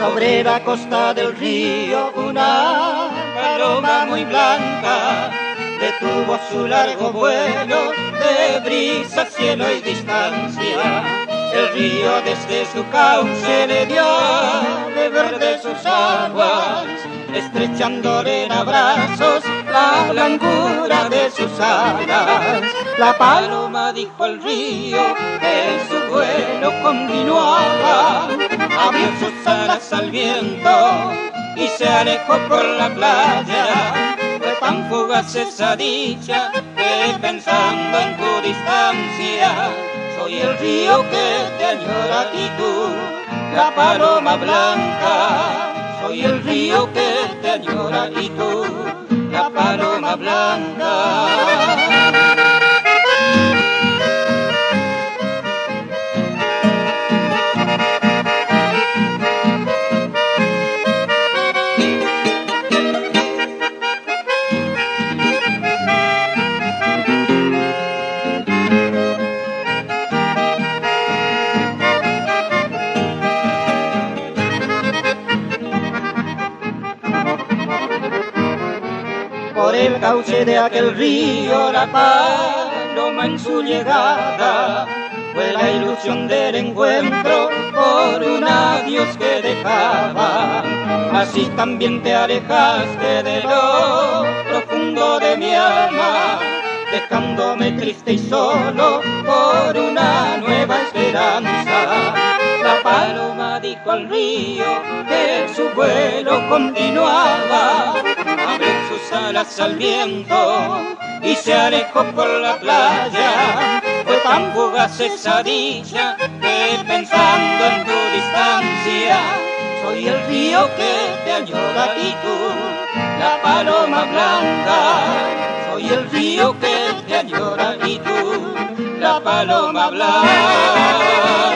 Sobre la costa del río una paloma muy blanca detuvo su largo vuelo de brisa, cielo y distancia. El río desde su cauce le dio de verde sus aguas, estrechándole en abrazos la blancura de sus alas. La paloma dijo al río que su vuelo continuaba, abrió sus alas al viento y se alejó por la playa. Fue tan fugaz esa dicha que pensando en tu distancia, soy el río que te añora y tú, la paloma blanca. Soy el río que te añora y tú, la paloma blanca. Por el cauce de aquel río la paloma en su llegada fue la ilusión del encuentro por un adiós que dejaba. Así también te alejaste de lo profundo de mi alma, dejándome triste y solo por una nueva esperanza. La paloma dijo al río que su vuelo continuaba, abrió sus alas al viento y se alejó por la playa. Fue tan fugaz esa dicha que pensando en tu distancia, soy el río que te añora y tú, la paloma blanca. Soy el río que te añora y tú, la paloma blanca.